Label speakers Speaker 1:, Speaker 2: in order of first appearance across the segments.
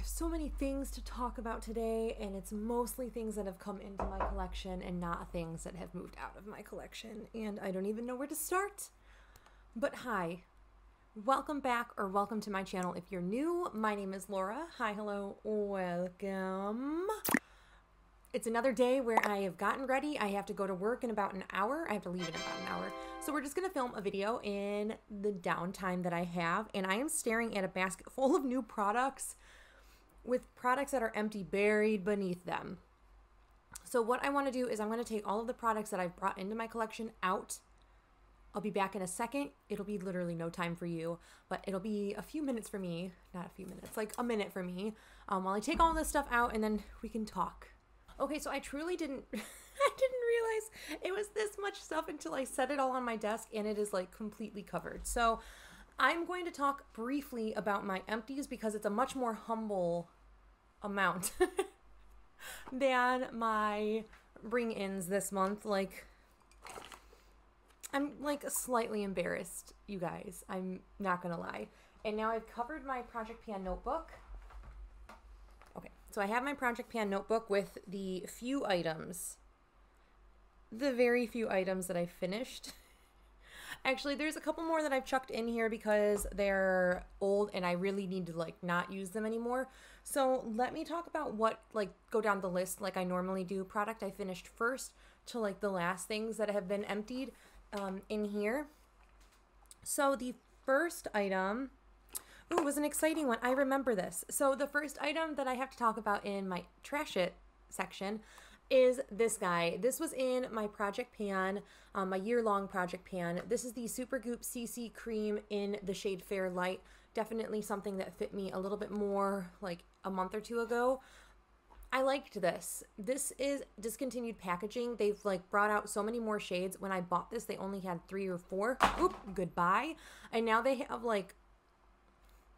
Speaker 1: so many things to talk about today, and it's mostly things that have come into my collection and not things that have moved out of my collection, and I don't even know where to start. But hi, welcome back, or welcome to my channel if you're new. My name is Laura. Hi, hello, welcome. It's another day where I have gotten ready. I have to go to work in about an hour. I have to leave in about an hour. So we're just gonna film a video in the downtime that I have, and I am staring at a basket full of new products with products that are empty buried beneath them. So what I want to do is I'm going to take all of the products that I've brought into my collection out. I'll be back in a second. It'll be literally no time for you, but it'll be a few minutes for me. Not a few minutes, like a minute for me, while I take all this stuff out, and then we can talk. Okay, so I truly didn't I didn't realize it was this much stuff until I set it all on my desk, and it is like completely covered. So I'm going to talk briefly about my empties because it's a much more humble amount than my bring-ins this month. Like, I'm like slightly embarrassed, you guys. I'm not gonna lie. And now I've covered my Project Pan notebook. Okay, so I have my Project Pan notebook with the few items, the very few items that I finished. Actually, there's a couple more that I've chucked in here because they're old and I really need to like not use them anymore. So let me talk about what, like, go down the list like I normally do. Product I finished first to like the last things that have been emptied in here. So the first item, ooh, was an exciting one. I remember this. So the first item that I have to talk about in my trash it section is this guy. This was in my Project Pan, my year-long Project Pan. This is the SUPERGOOP CC Cream in the shade Fair Light. Definitely something that fit me a little bit more like a month or two ago. I liked this. This is discontinued packaging. They've like brought out so many more shades. When I bought this, they only had 3 or 4. Oop, goodbye. And now they have like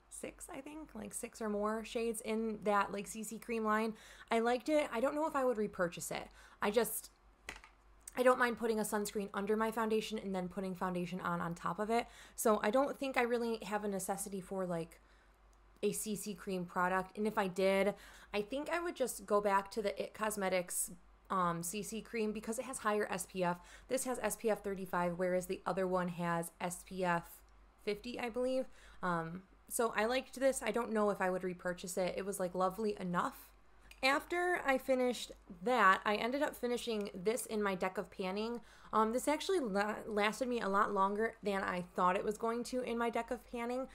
Speaker 1: 6, I think, like 6 or more shades in that like CC cream line. I liked it. I don't know if I would repurchase it. I don't mind putting a sunscreen under my foundation and then putting foundation on top of it. So I don't think I really have a necessity for like a CC cream product. And if I did, I think I would just go back to the IT Cosmetics CC cream because it has higher SPF. This has SPF 35, whereas the other one has SPF 50, I believe. So I liked this. I don't know if I would repurchase it. It was like lovely enough. After I finished that, I ended up finishing this in my deck of panning. This actually lasted me a lot longer than I thought it was going to in my deck of panning.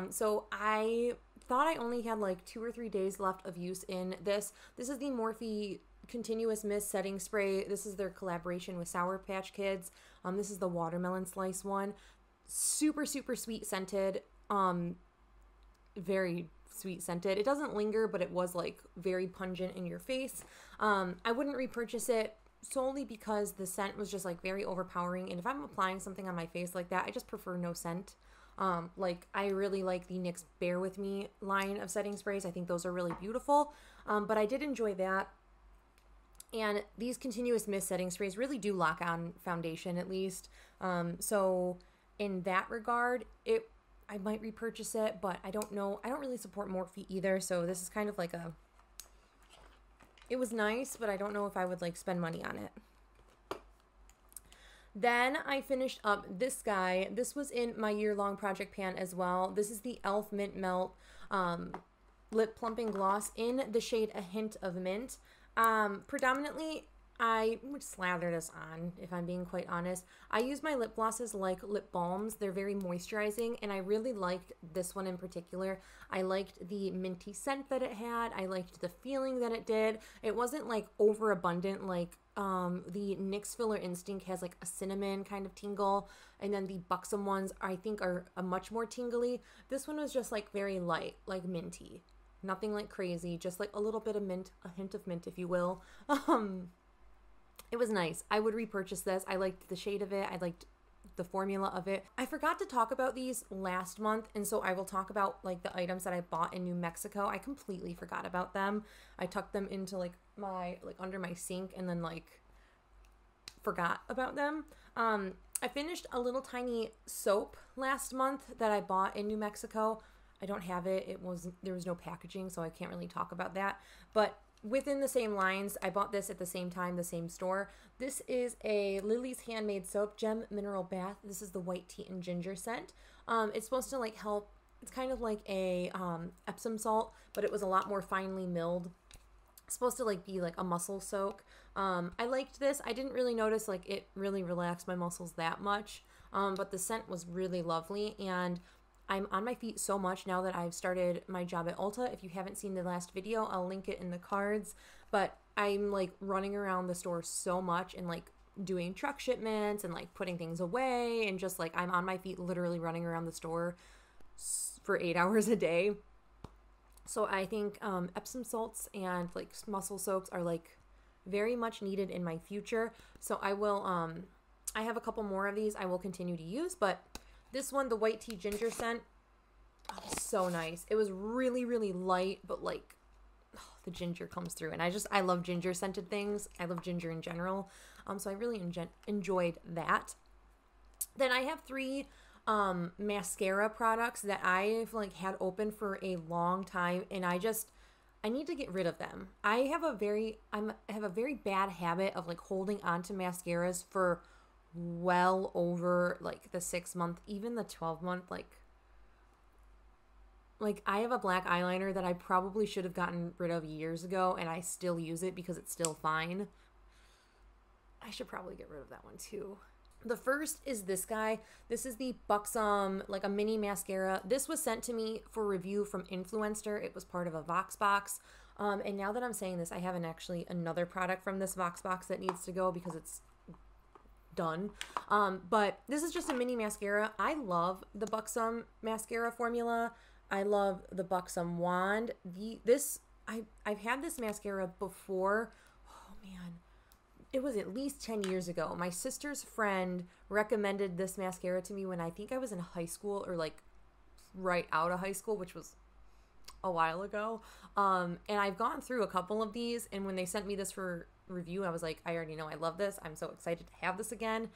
Speaker 1: So I thought I only had like 2 or 3 days left of use in this. This is the Morphe Continuous Mist Setting Spray. This is their collaboration with Sour Patch Kids. This is the watermelon slice one. Super, super sweet scented. Very sweet scented. It doesn't linger, but it was like very pungent in your face. I wouldn't repurchase it solely because the scent was just like very overpowering, and if I'm applying something on my face like that, I just prefer no scent. Like I really like the NYX Bear With Me line of setting sprays. I think those are really beautiful, but I did enjoy that. And these Continuous Mist setting sprays really do lock on foundation, at least. So in that regard, I might repurchase it, but I don't know. I don't really support Morphe either, so this is kind of like a, it was nice, but I don't know if I would like spend money on it. Then I finished up this guy. This was in my year-long Project Pan as well. This is the e.l.f. Mint Melt Lip Plumping Gloss in the shade A Hint of Mint. Predominantly, I would slather this on, if I'm being quite honest. I use my lip glosses like lip balms. They're very moisturizing, and I really liked this one in particular. I liked the minty scent that it had. I liked the feeling that it did. It wasn't like overabundant like the NYX Filler Instinct has like a cinnamon kind of tingle, and then the BUXOM ones I think are a much more tingly. This one was just like very light, like minty. Nothing like crazy, just like a little bit of mint, a hint of mint, if you will. It was nice. I would repurchase this. I liked the shade of it. I liked the formula of it. I forgot to talk about these last month, and so I will talk about like the items that I bought in New Mexico. I completely forgot about them. I tucked them into like my, like under my sink, and then like forgot about them. I finished a little tiny soap last month that I bought in New Mexico. I don't have it. There was no packaging, so I can't really talk about that. But within the same lines, I bought this at the same time, the same store. This is a Lily's Handmade Soap Gem Mineral Bath. This is the white tea and ginger scent. It's supposed to like help. It's kind of like a Epsom salt, but it was a lot more finely milled. It's supposed to like be like a muscle soak. I liked this. I didn't really notice like it really relaxed my muscles that much, but the scent was really lovely, and I'm on my feet so much now that I've started my job at Ulta. If you haven't seen the last video, I'll link it in the cards, but I'm like running around the store so much and like doing truck shipments and like putting things away, and just like I'm on my feet literally running around the store for 8 hours a day. So I think Epsom salts and like muscle soaks are like very much needed in my future. So I will, I have a couple more of these I will continue to use, but this one, the white tea ginger scent, oh, so nice. It was really, really light, but like the ginger comes through, and I love ginger scented things. I love ginger in general. So I really enjoyed that. Then I have 3 mascara products that I've like had open for a long time, and I need to get rid of them. I have a very bad habit of like holding on to mascaras for well over like the 6-month, even the 12-month, like I have a black eyeliner that I probably should have gotten rid of years ago, and I still use it because it's still fine. I should probably get rid of that one too. The first is this guy. This is the BUXOM, like a mini mascara. This was sent to me for review from Influencer. It was part of a Vox box. And now that I'm saying this, I have another product from this Vox box that needs to go because it's done. But this is just a mini mascara. I love the BUXOM mascara formula. I love the BUXOM wand. I've had this mascara before. Oh man. It was at least 10 years ago. My sister's friend recommended this mascara to me when I think I was in high school, or like right out of high school, which was a while ago. And I've gone through a couple of these, and when they sent me this for review, I was like, I already know I love this. I'm so excited to have this again.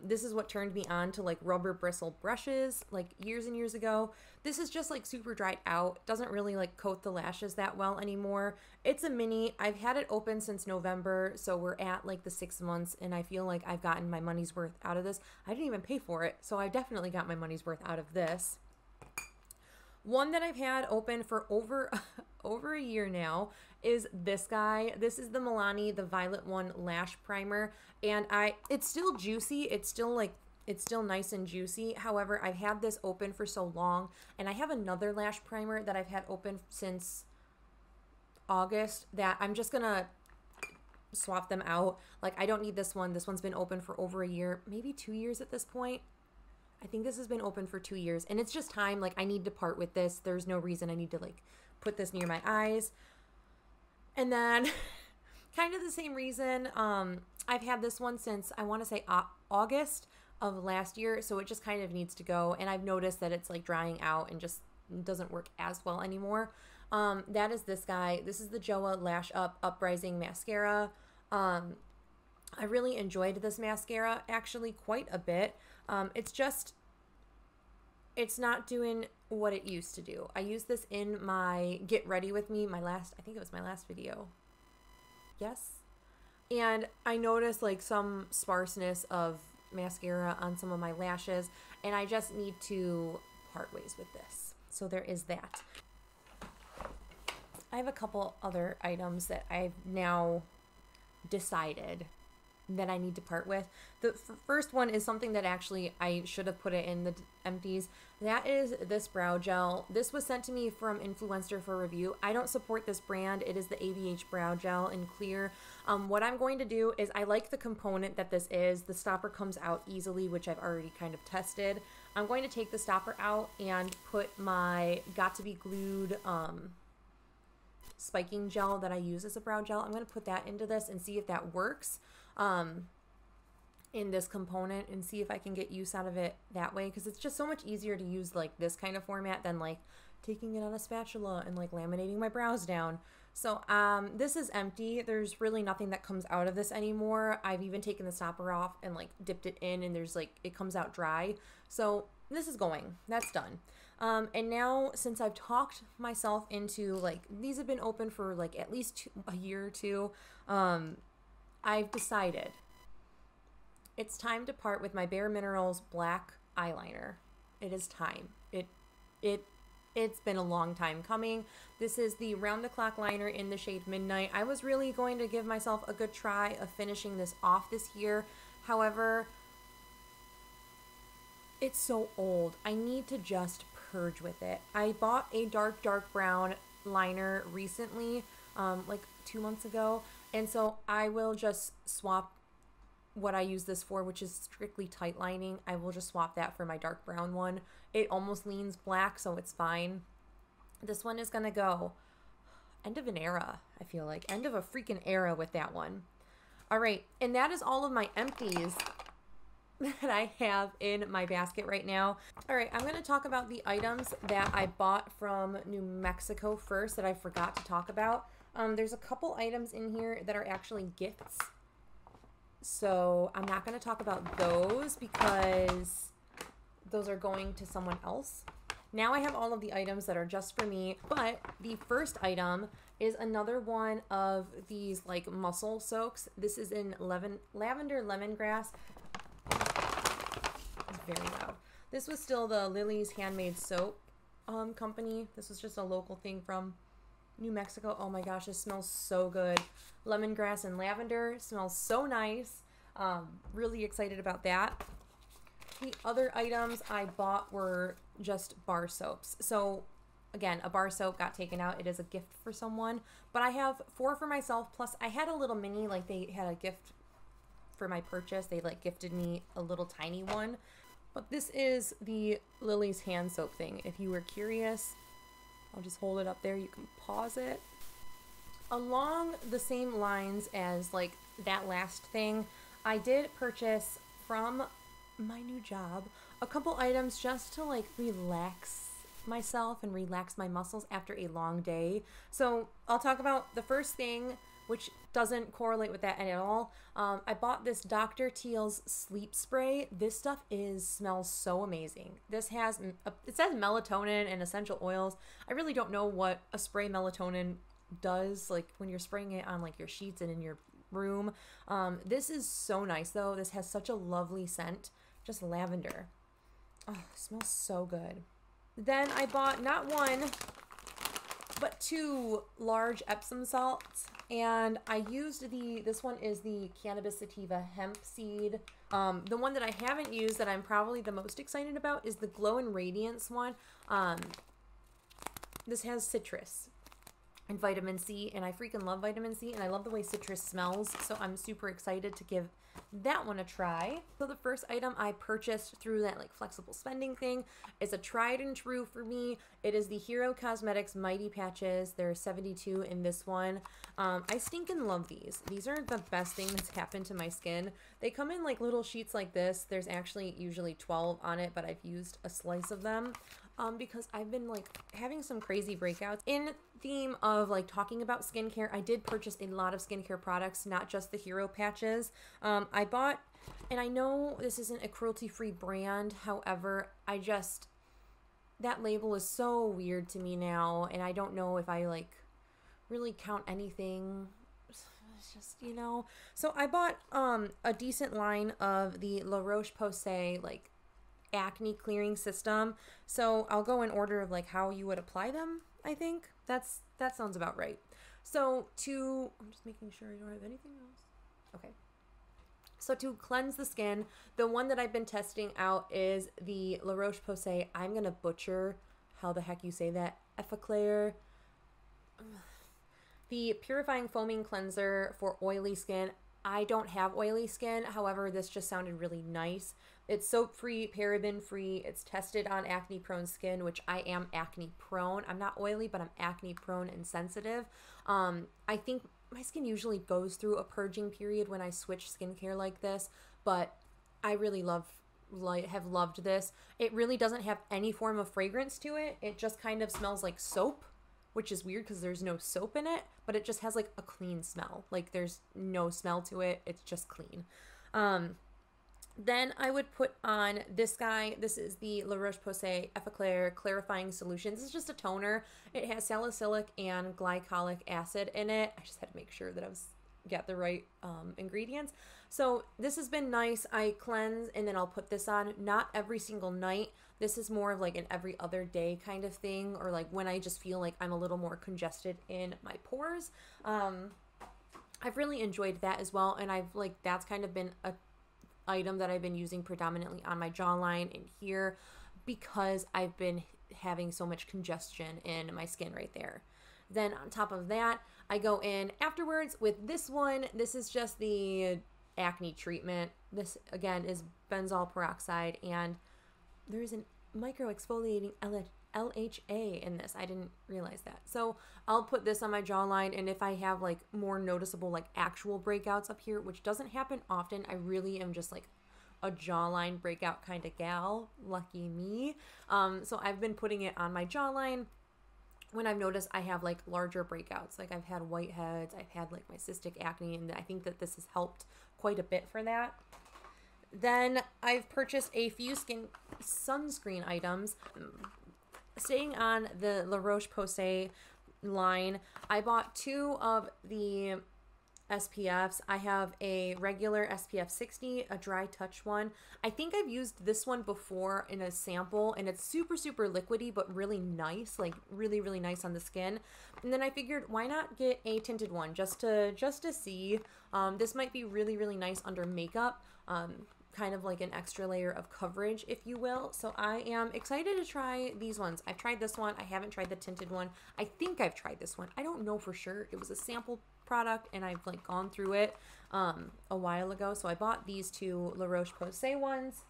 Speaker 1: This is what turned me on to like rubber bristle brushes like years and years ago. This is just like super dried out. Doesn't really like coat the lashes that well anymore. It's a mini. I've had it open since November, so we're at like the 6 months, and I feel like I've gotten my money's worth out of this. I didn't even pay for it, so I definitely got my money's worth out of this. One that I've had open for over a year now is this guy. This is the MILANI, the Violet One Lash Primer, and it's still juicy. It's still nice and juicy. However, I've had this open for so long, and I have another lash primer that I've had open since August that I'm just gonna swap them out. Like, I don't need this one. This one's been open for over a year, maybe 2 years at this point. I think this has been open for 2 years, and it's just time. Like, I need to part with this. There's no reason I need to like put this near my eyes. And then kind of the same reason, I've had this one since I want to say August of last year, so it just kind of needs to go, and I've noticed that it's like drying out and just doesn't work as well anymore. That is this guy. This is the JOA Lash Up Uprising Mascara. I really enjoyed this mascara actually quite a bit. It's not doing what it used to do. I used this in my Get Ready With Me, I think it was my last video. Yes. And I noticed like some sparseness of mascara on some of my lashes, and I just need to part ways with this. So there is that. I have a couple other items that I've now decided that I need to part with. The first one is something that actually I should have put it in the empties. That is this brow gel. This was sent to me from Influencer for review. I don't support this brand. It is the ABH Brow Gel in clear. What I'm going to do is, I like the component that this is. The stopper comes out easily, which I've already kind of tested. I'm going to take the stopper out and put my Got To Be Glued spiking gel that I use as a brow gel. I'm going to put that into this and see if that works in this component, and see if I can get use out of it that way, because it's just so much easier to use like this kind of format than like taking it on a spatula and like laminating my brows down. So this is empty. There's really nothing that comes out of this anymore. I've even taken the stopper off and like dipped it in, and there's like, it comes out dry. So this is going. That's done. And now, since I've talked myself into, like, these have been open for, like, at least a year or two, I've decided it's time to part with my bareMinerals black eyeliner. It is time. It's been a long time coming. This is the Round the Clock liner in the shade Midnight. I was really going to give myself a good try of finishing this off this year. However, it's so old. I need to just purge with it. I bought a dark brown liner recently, like 2 months ago, and so I will just swap what I use this for, which is strictly tight lining. I will just swap that for my dark brown one. It almost leans black, so it's fine. This one is gonna go end of an era. I feel like end of a freaking era with that one. All right, and that is all of my empties that I have in my basket right now. All right, I'm gonna talk about the items that I bought from New Mexico first that I forgot to talk about. There's a couple items in here that are actually gifts, so I'm not gonna talk about those because those are going to someone else. Now I have all of the items that are just for me, but the first item is another one of these like muscle soaks. This is in lavender lemongrass. It's very loud. This was still the Lily's Handmade Soap company. This was just a local thing from New Mexico. Oh my gosh, this smells so good. Lemongrass and lavender smells so nice. Really excited about that. The other items I bought were just bar soaps. So again, a bar soap got taken out. It is a gift for someone, but I have 4 for myself. Plus I had a little mini, like they had a gift for my purchase. They like gifted me a little tiny one, but this is the Lily's hand soap thing. If you were curious, I'll just hold it up there. You can pause it. Along the same lines as like that last thing, I did purchase from my new job a couple items just to like relax myself and relax my muscles after a long day. So I'll talk about the first thing, which doesn't correlate with that at all. I bought this Dr. Teal's sleep spray. This stuff smells so amazing. This has, it says melatonin and essential oils. I really don't know what a spray melatonin does, like when you're spraying it on like your sheets and in your room. This is so nice though. This has such a lovely scent, just lavender. Oh, it smells so good. Then I bought not one, but 2 large Epsom salts, and I used this one is the Cannabis Sativa Hemp Seed. The one that I haven't used that I'm probably the most excited about is the Glow and Radiance one. This has citrus and vitamin C, and I freaking love vitamin C, and I love the way citrus smells, so I'm super excited to give that one a try. So the first item I purchased through that like flexible spending thing is a tried and true for me. It is the Hero Cosmetics Mighty Patches. There are 72 in this one. I stinking love these. These are the best thing that's happened to my skin. They come in like little sheets like this. There's actually usually 12 on it, but I've used a slice of them. Because I've been like having some crazy breakouts. In theme of like talking about skincare, I did purchase a lot of skincare products, not just the Hero patches. I bought, and I know this isn't a cruelty-free brand, however, that label is so weird to me now, and I don't know if I like really count anything. It's just, you know. So I bought a decent line of the La Roche-Posay like acne clearing system. So I'll go in order of like how you would apply them. I think that sounds about right. So I'm just making sure I don't have anything else. Okay. So to cleanse the skin, the one that I've been testing out is the La Roche-Posay. I'm gonna butcher how the heck you say that. Effaclar. The purifying foaming cleanser for oily skin. I don't have oily skin. However, this just sounded really nice. It's soap-free, paraben-free. It's tested on acne-prone skin, which I am acne-prone. I'm not oily, but I'm acne-prone and sensitive. I think my skin usually goes through a purging period when I switch skincare like this, but I really have loved this. It really doesn't have any form of fragrance to it. It just kind of smells like soap, which is weird because there's no soap in it, but it just has like a clean smell. Like there's no smell to it. It's just clean. Then I would put on this guy. This is the La Roche-Posay Effaclar Clarifying Solution. This is just a toner. It has salicylic and glycolic acid in it. I just had to make sure that I got the right ingredients. So this has been nice. I cleanse and then I'll put this on, not every single night. This is more of like an every other day kind of thing, or like when I just feel like I'm a little more congested in my pores. I've really enjoyed that as well, and I've like, that's kind of been a item that I've been using predominantly on my jawline and here because I've been having so much congestion in my skin right there. Then on top of that, I go in afterwards with this one. This is just the acne treatment. This again is benzoyl peroxide, and there's a micro exfoliating LHA in this. I didn't realize that. So I'll put this on my jawline, and if I have like more noticeable like actual breakouts up here, which doesn't happen often, I really am just like a jawline breakout kind of gal. Lucky me. So I've been putting it on my jawline when I've noticed I have like larger breakouts. Like I've had whiteheads, I've had like my cystic acne, and I think that this has helped quite a bit for that. Then I've purchased a few skin sunscreen items. Staying on the La Roche-Posay line, I bought 2 of the SPFs. I have a regular SPF 60, a dry touch one. I think I've used this one before in a sample, and it's super, super liquidy, but really nice, like really, really nice on the skin. And then I figured, why not get a tinted one just to see. This might be really, really nice under makeup. Kind of like an extra layer of coverage, if you will. So I am excited to try these ones. I've tried this one. I haven't tried the tinted one. I think I've tried this one. I don't know for sure. It was a sample product, and I've like gone through it a while ago. So I bought these 2 La Roche-Posay ones.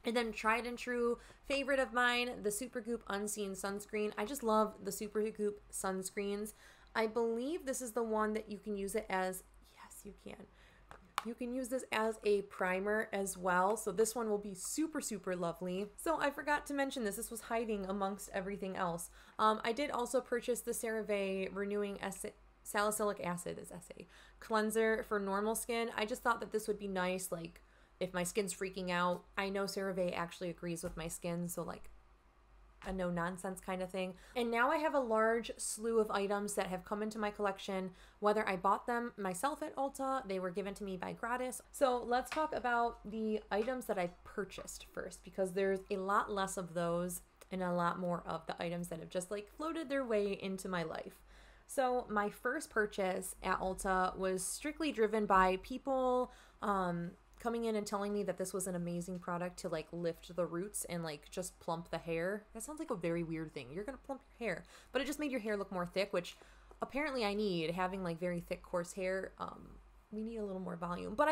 Speaker 1: And then tried and true favorite of mine, the Supergoop Unseen Sunscreen. I just love the Supergoop sunscreens. I believe this is the one that you can use it as, yes, you can. You can use this as a primer as well. So this one will be super, super lovely. So I forgot to mention this. This was hiding amongst everything else. I did also purchase the CeraVe Renewing Salicylic Acid cleanser for normal skin. I just thought that this would be nice, like if my skin's freaking out. I know CeraVe actually agrees with my skin, so like a no nonsense kind of thing. And now I have a large slew of items that have come into my collection, whether I bought them myself at Ulta, they were given to me by gratis. So let's talk about the items that I purchased first, because there's a lot less of those and a lot more of the items that have just like floated their way into my life. So my first purchase at Ulta was strictly driven by people coming in and telling me that this was an amazing product to like lift the roots and like just plump the hair. That sounds like a very weird thing. You're gonna plump your hair, but it just made your hair look more thick, which apparently I need. Having like very thick, coarse hair, we need a little more volume. But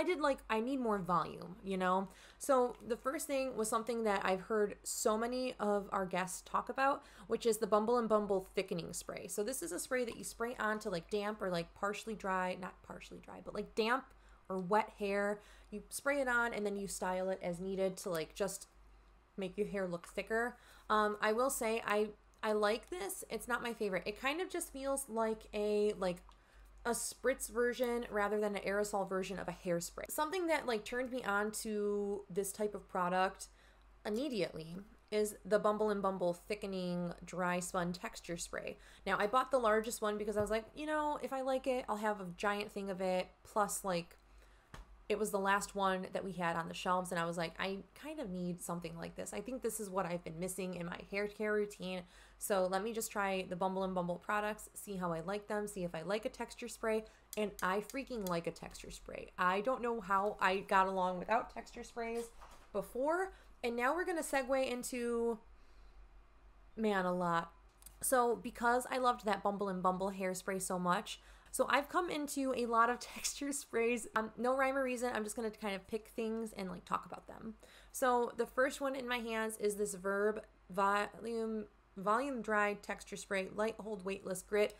Speaker 1: I need more volume, you know? So the first thing was something that I've heard so many of our guests talk about, which is the Bumble&Bumble Thickening Spray. So this is a spray that you spray onto like damp or like partially dry, not partially dry, but like damp or wet hair. You spray it on and then you style it as needed to like just make your hair look thicker. I will say I like this. It's not my favorite. It kind of just feels like a spritz version rather than an aerosol version of a hairspray. Something that like turned me on to this type of product immediately is the Bumble&Bumble Thickening Dry Spun Texture Spray. Now I bought the largest one because I was like, you know, if I like it, I'll have a giant thing of it. Plus like it was the last one that we had on the shelves, and I was like, I kind of need something like this. I think this is what I've been missing in my hair care routine. So let me just try the Bumble&Bumble products, see how I like them, see if I like a texture spray, and I freaking like a texture spray. I don't know how I got along without texture sprays before, and now we're going to segue into, man, a lot. So because I loved that Bumble&Bumble hairspray so much, so I've come into a lot of texture sprays. No rhyme or reason. I'm just going to kind of pick things and like talk about them. So the first one in my hands is this Verb Volume Dry Texture Spray Light Hold Weightless Grit.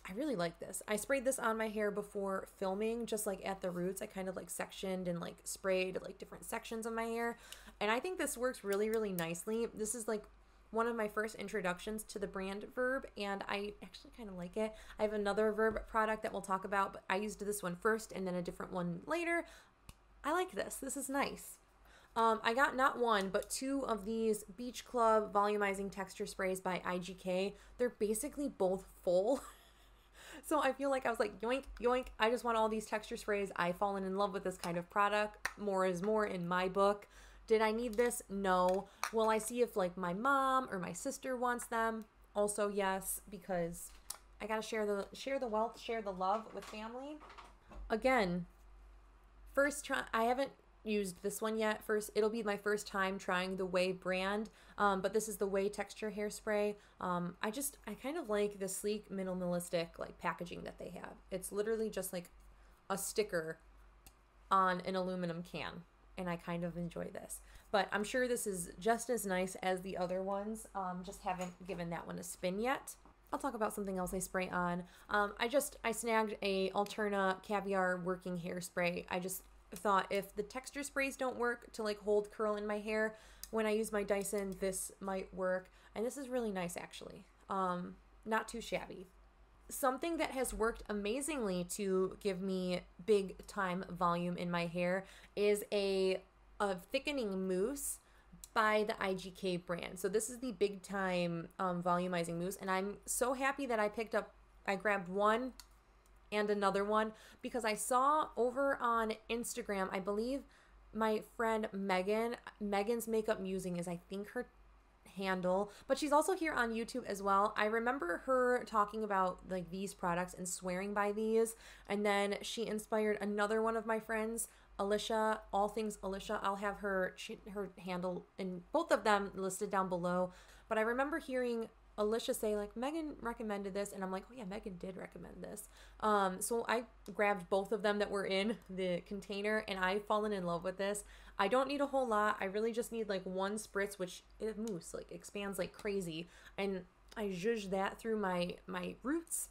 Speaker 1: I really like this. I sprayed this on my hair before filming, just like at the roots. I kind of like sectioned and like sprayed like different sections of my hair. And I think this works really, really nicely. This is like one of my first introductions to the brand Verb, and I actually kind of like it. I have another Verb product that we'll talk about, but I used this one first and then a different one later. I like this. This is nice. I got not one, but two of these Beach Club Volumizing Texture Sprays by IGK. They're basically both full. So I feel like I was like, yoink, yoink, I just want all these texture sprays. I've fallen in love with this kind of product. More is more in my book. Did I need this? No. Will I see if like my mom or my sister wants them? Also yes, because I gotta share the wealth, share the love with family. Again, first try. I haven't used this one yet. It'll be my first time trying the 𝙀 brand, but this is the 𝙀 texture hairspray. I kind of like the sleek minimalistic like packaging that they have. It's literally just like a sticker on an aluminum can, and I kind of enjoy this. But I'm sure this is just as nice as the other ones. Just haven't given that one a spin yet. I'll talk about something else I spray on. I snagged a Alterna Caviar Working Hairspray. I just thought if the texture sprays don't work to like hold curl in my hair, when I use my Dyson, this might work. And this is really nice actually. Not too shabby. Something that has worked amazingly to give me big time volume in my hair is a thickening mousse by the IGK brand. So this is the big time volumizing mousse, and I'm so happy that I grabbed one and another one because I saw over on Instagram, I believe my friend Megan's Makeup Musing is I think her handle, but she's also here on YouTube as well. I remember her talking about like these products and swearing by these, and then she inspired another one of my friends, Alicia, all things Alicia. I'll have her handle and both of them listed down below. But I remember hearing Alicia say like, Megan recommended this, and I'm like, oh yeah, Megan did recommend this. So I grabbed both of them that were in the container, and I've fallen in love with this. I don't need a whole lot. I really just need like one spritz, which it mousse like expands like crazy, and I zhuzh that through my roots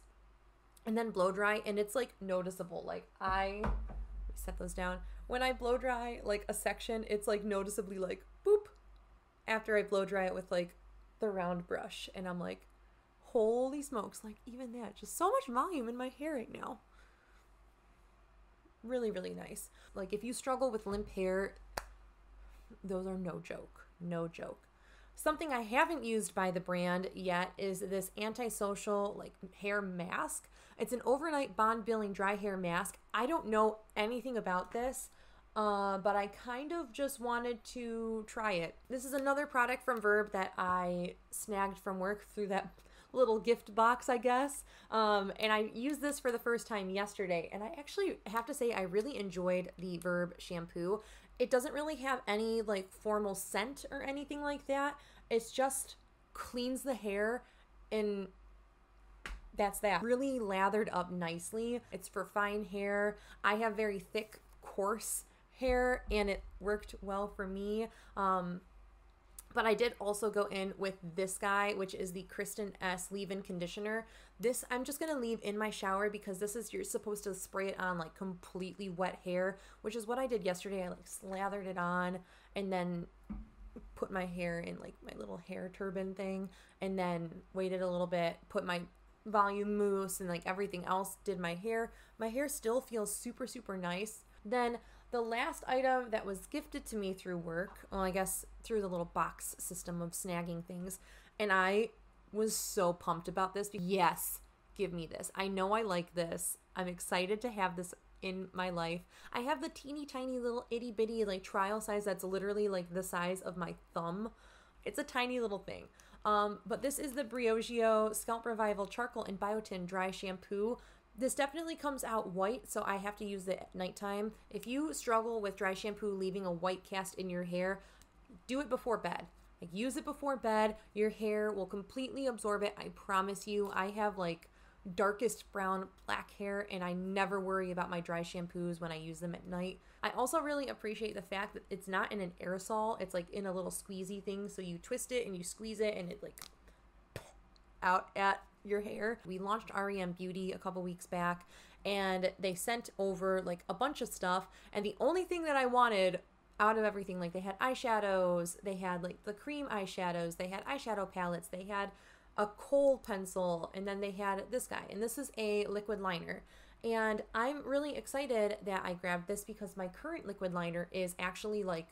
Speaker 1: and then blow dry, and it's like noticeable. Like I set those down. When I blow dry like a section, it's like noticeably like boop after I blow dry it with like the round brush, and I'm like, holy smokes, like even that, just so much volume in my hair right now. Really, really nice. Like if you struggle with limp hair, those are no joke, no joke. Something I haven't used by the brand yet is this antisocial like hair mask. It's an overnight bond building dry hair mask. I don't know anything about this, but I kind of just wanted to try it. This is another product from Verb that I snagged from work through that little gift box, I guess. And I used this for the first time yesterday, and I actually have to say I really enjoyed the Verb shampoo. It doesn't really have any like formal scent or anything like that. It's just cleans the hair, and that's that. Really lathered up nicely. It's for fine hair. I have very thick, coarse hair, and it worked well for me. But I did also go in with this guy, which is the Kristen S leave-in conditioner. This I'm just gonna leave in my shower because this is, you're supposed to spray it on like completely wet hair, which is what I did yesterday. I like slathered it on and then put my hair in like my little hair turban thing, and then waited a little bit, put my volume mousse and like everything else, did my hair. My hair still feels super, super nice. Then the last item that was gifted to me through work, well, I guess through the little box system of snagging things, and I was so pumped about this. Yes, give me this. I know I like this. I'm excited to have this in my life. I have the teeny tiny little itty bitty like trial size that's literally like the size of my thumb. It's a tiny little thing. But this is the Briogeo Scalp Revival Charcoal and Biotin Dry Shampoo. This definitely comes out white, so I have to use it at nighttime. If you struggle with dry shampoo leaving a white cast in your hair, do it before bed. Like use it before bed. Your hair will completely absorb it. I promise you. I have like darkest brown black hair, and I never worry about my dry shampoos when I use them at night. I also really appreciate the fact that it's not in an aerosol. It's like in a little squeezy thing, so you twist it and you squeeze it and it like out at your hair. We launched R.E.M Beauty a couple weeks back, and they sent over like a bunch of stuff, and the only thing that I wanted out of everything, like they had eyeshadows, they had like the cream eyeshadows, they had eyeshadow palettes, they had a kohl pencil, and then they had this guy, and this is a liquid liner. And I'm really excited that I grabbed this because my current liquid liner is actually like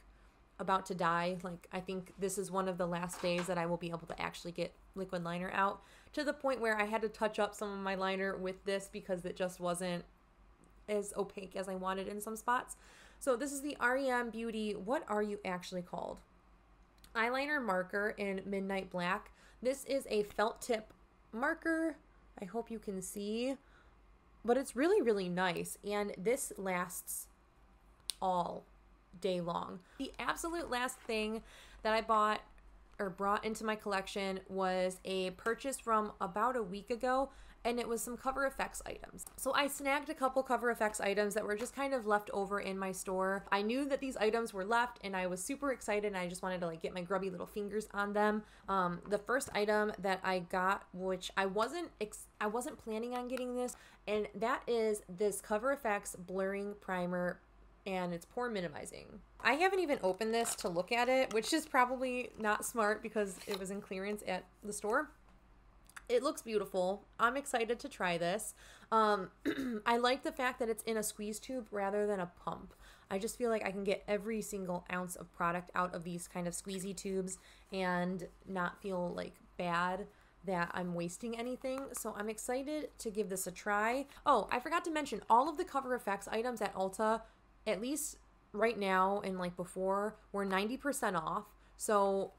Speaker 1: about to die. Like, I think this is one of the last days that I will be able to actually get liquid liner out, to the point where I had to touch up some of my liner with this because it just wasn't as opaque as I wanted in some spots. So this is the R.E.M. Beauty, what are you actually called? Eyeliner marker in Midnight Black. This is a felt tip marker. I hope you can see, but it's really, really nice. And this lasts all day long. The absolute last thing that I bought or brought into my collection was a purchase from about a week ago, and it was some Cover FX items. So I snagged a couple Cover FX items that were just kind of left over in my store. I knew that these items were left and I was super excited, and I just wanted to like get my grubby little fingers on them. The first item that I got, which I wasn't planning on getting this, and that is this Cover FX blurring primer, and it's pore minimizing. I haven't even opened this to look at it, which is probably not smart because it was in clearance at the store. It looks beautiful. I'm excited to try this. I like the fact that it's in a squeeze tube rather than a pump. I just feel like I can get every single ounce of product out of these kind of squeezy tubes and not feel like bad that I'm wasting anything. So I'm excited to give this a try. Oh, I forgot to mention, all of the Cover FX items at Ulta, at least right now and like before, were 90% off. So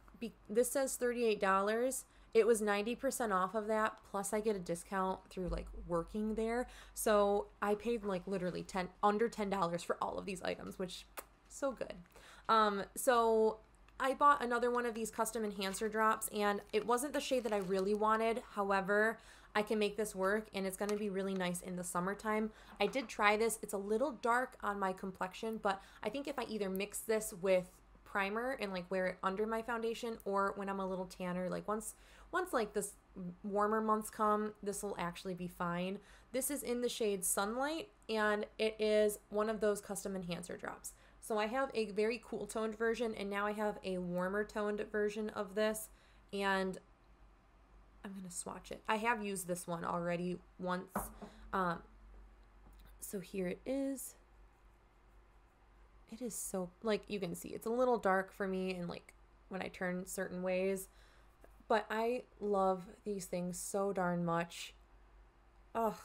Speaker 1: this says $38. It was 90% off of that, plus I get a discount through like working there. So I paid like literally under $10 for all of these items, which so good. So I bought another one of these custom enhancer drops, and it wasn't the shade that I really wanted. However, I can make this work, and it's going to be really nice in the summertime. I did try this. It's a little dark on my complexion, but I think if I either mix this with primer and like wear it under my foundation, or when I'm a little tanner, like once like this warmer months come, this will actually be fine. This is in the shade Sunlight, and it is one of those custom enhancer drops. So I have a very cool toned version, and now I have a warmer toned version of this, and I'm going to swatch it. I have used this one already once. So here it is. It is so, like, you can see it's a little dark for me, and like when I turn certain ways, but I love these things so darn much. Ugh.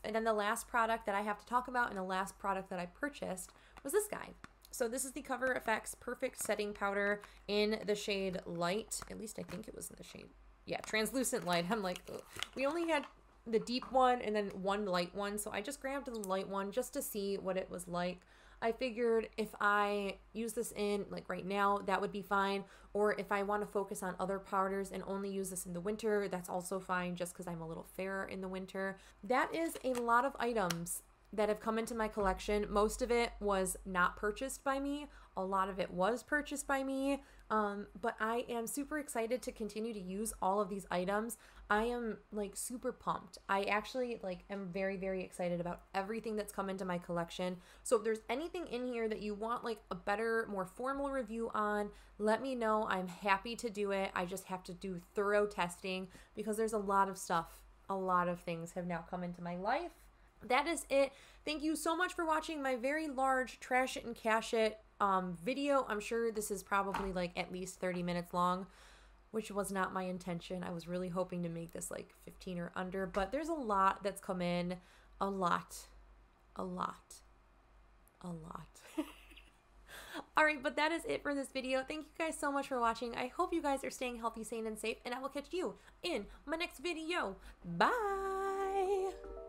Speaker 1: And then the last product that I have to talk about, and the last product that I purchased, was this guy. So this is the Cover FX Perfect Setting Powder in the shade Light. At least I think it was in the shade, yeah, Translucent Light. I'm like, ugh. We only had the deep one and then one light one, so I just grabbed the light one just to see what it was like. I figured if I use this in like right now, that would be fine. Or if I want to focus on other powders and only use this in the winter, that's also fine, just because I'm a little fairer in the winter. That is a lot of items that have come into my collection. Most of it was not purchased by me. A lot of it was purchased by me. But I am super excited to continue to use all of these items. I am like super pumped. I actually like am very, very excited about everything that's come into my collection. So if there's anything in here that you want like a better, more formal review on, let me know. I'm happy to do it. I just have to do thorough testing because there's a lot of stuff. A lot of things have now come into my life. That is it. Thank you so much for watching my very large Trash It and Cash It video. I'm sure this is probably like at least 30 minutes long, which was not my intention. I was really hoping to make this like 15 or under, but there's a lot that's come in. A lot. All right, but that is it for this video. Thank you guys so much for watching. I hope you guys are staying healthy, sane, and safe, and I will catch you in my next video. Bye!